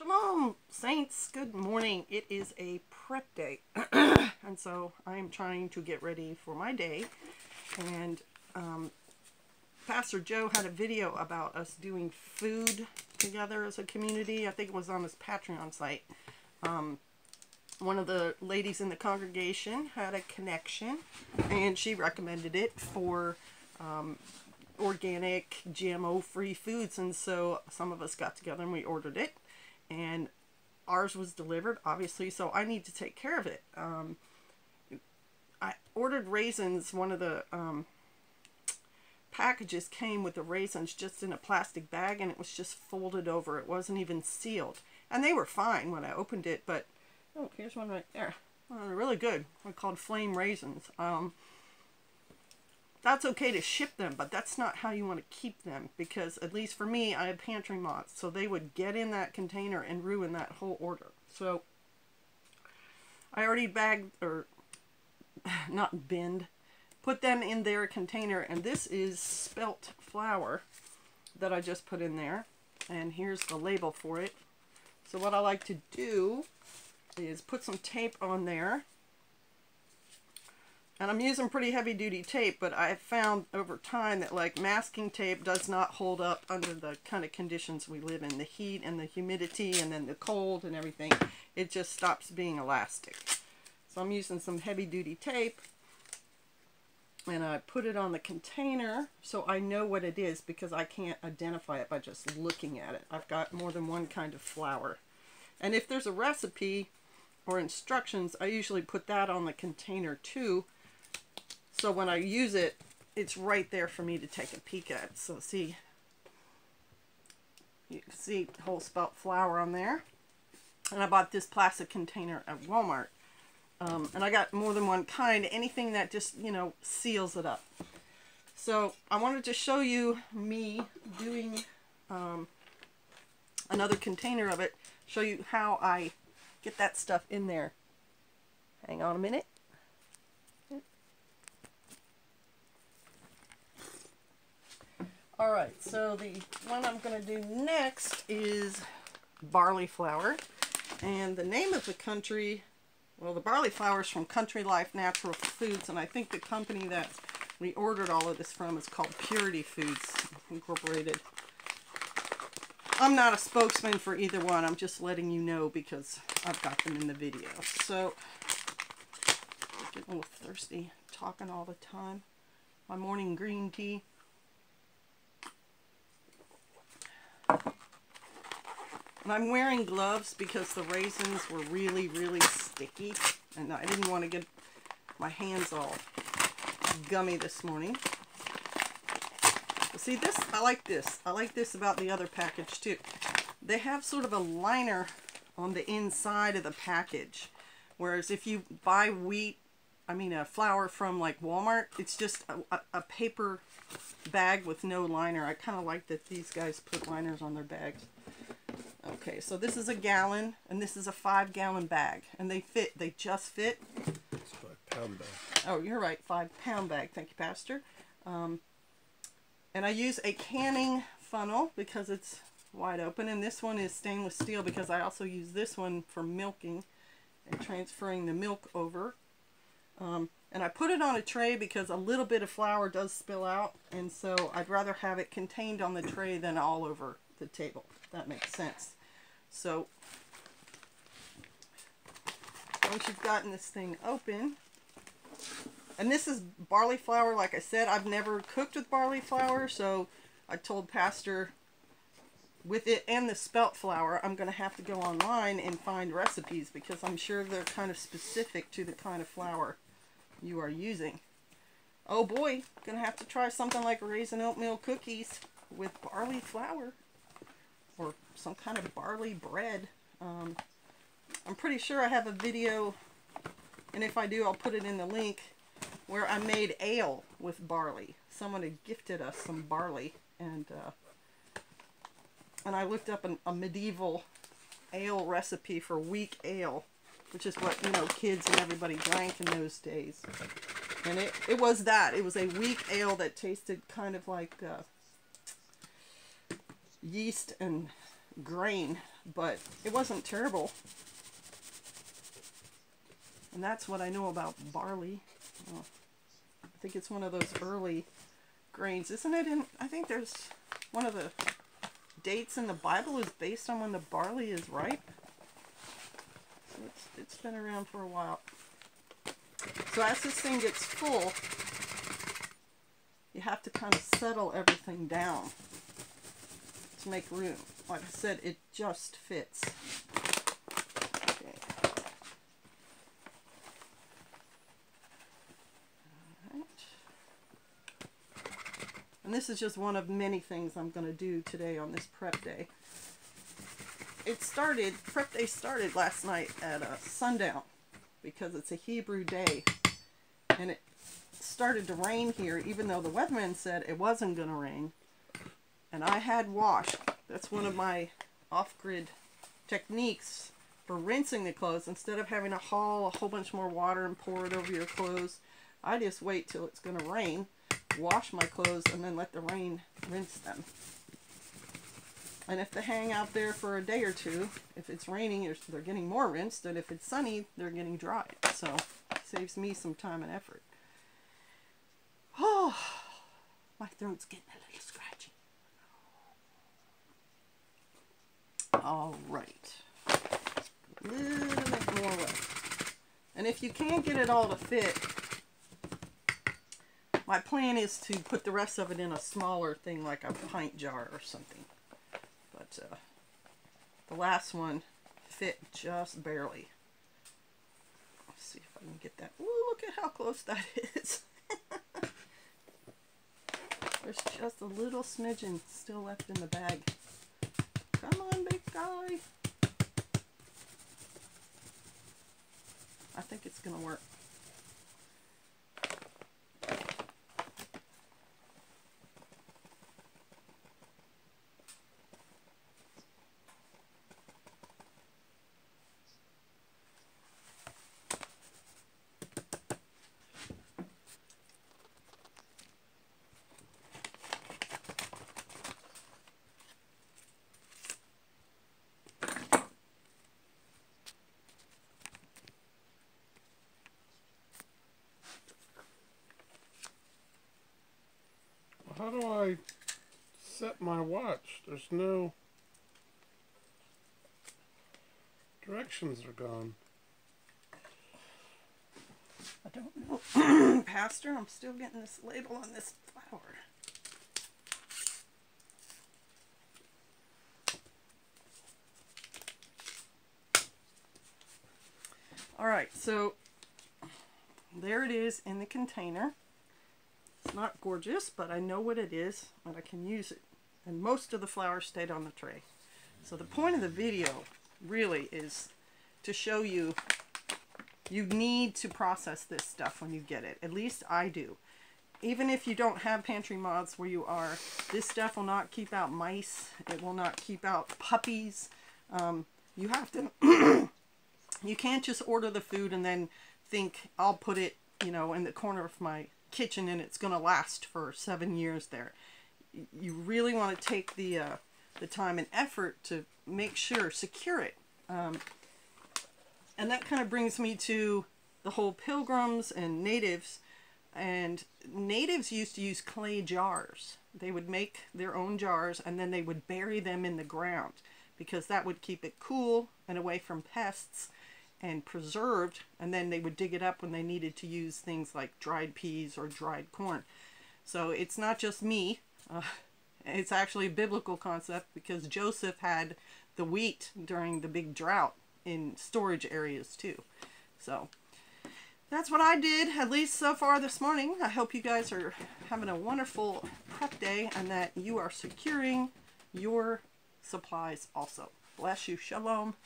Shalom, saints. Good morning. It is a prep day. And so I am trying to get ready for my day. And Pastor Joe had a video about us doing food together as a community. I think it was on his Patreon site. One of the ladies in the congregation had a connection, and she recommended it for organic, GMO-free foods. And so some of us got together and we ordered it. And ours was delivered, obviously, so I need to take care of it. I ordered raisins. One of the packages came with the raisins just in a plastic bag, and it was just folded over. It wasn't even sealed. And they were fine when I opened it, but, oh, here's one right there. They're really good. They're called Flame Raisins. That's okay to ship them, but that's not how you want to keep them, because at least for me, I have pantry moths, so they would get in that container and ruin that whole order. So I already bagged, or not binned, put them in their container, and this is spelt flour that I just put in there, and here's the label for it. So what I like to do is put some tape on there. And I'm using pretty heavy duty tape, but I've found over time that like masking tape does not hold up under the kind of conditions we live in. The heat and the humidity and then the cold and everything. It just stops being elastic. So I'm using some heavy duty tape. And I put it on the container so I know what it is, because I can't identify it by just looking at it. I've got more than one kind of flour. And if there's a recipe or instructions, I usually put that on the container too. So when I use it, it's right there for me to take a peek at. So see, you can see whole spelt flour on there. And I bought this plastic container at Walmart. And I got more than one kind, anything that just, you know, seals it up. So I wanted to show you me doing another container of it, show you how I get that stuff in there. Hang on a minute. Alright, so the one I'm going to do next is barley flour. And the name of the country, well, the barley flour is from Country Life Natural Foods, and I think the company that we ordered all of this from is called Purity Foods Incorporated. I'm not a spokesman for either one, I'm just letting you know because I've got them in the video. So, I'm getting a little thirsty, talking all the time. My morning green tea. And I'm wearing gloves because the raisins were really, really sticky, and I didn't want to get my hands all gummy this morning. But see, this, I like this. I like this about the other package too. They have sort of a liner on the inside of the package, whereas if you buy flour from like Walmart, it's just a paper bag with no liner. I kind of like that these guys put liners on their bags. Okay, so this is a gallon, and this is a 5-gallon bag, and they fit. They just fit. It's a 5-pound bag. Oh, you're right, 5-pound bag. Thank you, Pastor. And I use a canning funnel because it's wide open, and this one is stainless steel because I also use this one for milking and transferring the milk over. And I put it on a tray because a little bit of flour does spill out, and so I'd rather have it contained on the tray than all over the table. If that makes sense. So once you've gotten this thing open, and this is barley flour, like I said, I've never cooked with barley flour, so I told Pastor with it and the spelt flour, I'm going to have to go online and find recipes because I'm sure they're kind of specific to the kind of flour you are using. Oh boy, going to have to try something like raisin oatmeal cookies with barley flour. Or some kind of barley bread. I'm pretty sure I have a video, and if I do, I'll put it in the link, where I made ale with barley. Someone had gifted us some barley, and I looked up a medieval ale recipe for weak ale, which is what, you know, kids and everybody drank in those days. And it was that. It was a weak ale that tasted kind of like yeast and grain. but it wasn't terrible. And that's what I know about barley. Oh, I think it's one of those early grains, isn't it? I think there's one of the dates in the Bible is based on when the barley is ripe. So it's been around for a while. So as this thing gets full, you have to kind of settle everything down to make room. Like I said, it just fits. Okay. All right. And this is just one of many things I'm going to do today on this prep day. Prep day started last night at sundown because it's a Hebrew day. And it started to rain here even though the weatherman said it wasn't going to rain. And I had wash. That's one of my off-grid techniques for rinsing the clothes. Instead of having to haul a whole bunch more water and pour it over your clothes, I just wait till it's going to rain, wash my clothes, and then let the rain rinse them. And if they hang out there for a day or two, if it's raining, they're getting more rinsed, and if it's sunny, they're getting dried. So it saves me some time and effort. Oh, my throat's getting a little scratchy. All right. A little bit more left. And if you can't get it all to fit, my plan is to put the rest of it in a smaller thing like a pint jar or something. But the last one fit just barely. Let's see if I can get that. Ooh, look at how close that is. There's just a little smidgen still left in the bag. Come on, big guy. I think it's going to work. How do I set my watch? There's no directions are gone. I don't know. Pastor, I'm still getting this label on this flower. Alright, so there it is in the container. It's not gorgeous, but I know what it is, and I can use it. And most of the flowers stayed on the tray. So the point of the video really is to show you need to process this stuff when you get it. At least I do. Even if you don't have pantry moths where you are, this stuff will not keep out mice. It will not keep out puppies. You have to... You can't just order the food and then think, I'll put it, you know, in the corner of my kitchen and it's going to last for 7 years there. You really want to take the time and effort to make sure, secure it. And that kind of brings me to the whole pilgrims and natives. And natives used to use clay jars. They would make their own jars and then they would bury them in the ground because that would keep it cool and away from pests and preserved, and then they would dig it up when they needed to use things like dried peas or dried corn. So it's not just me. It's actually a biblical concept because Joseph had the wheat during the big drought in storage areas too. So that's what I did, at least so far this morning. I hope you guys are having a wonderful prep day and that you are securing your supplies also. Bless you. Shalom.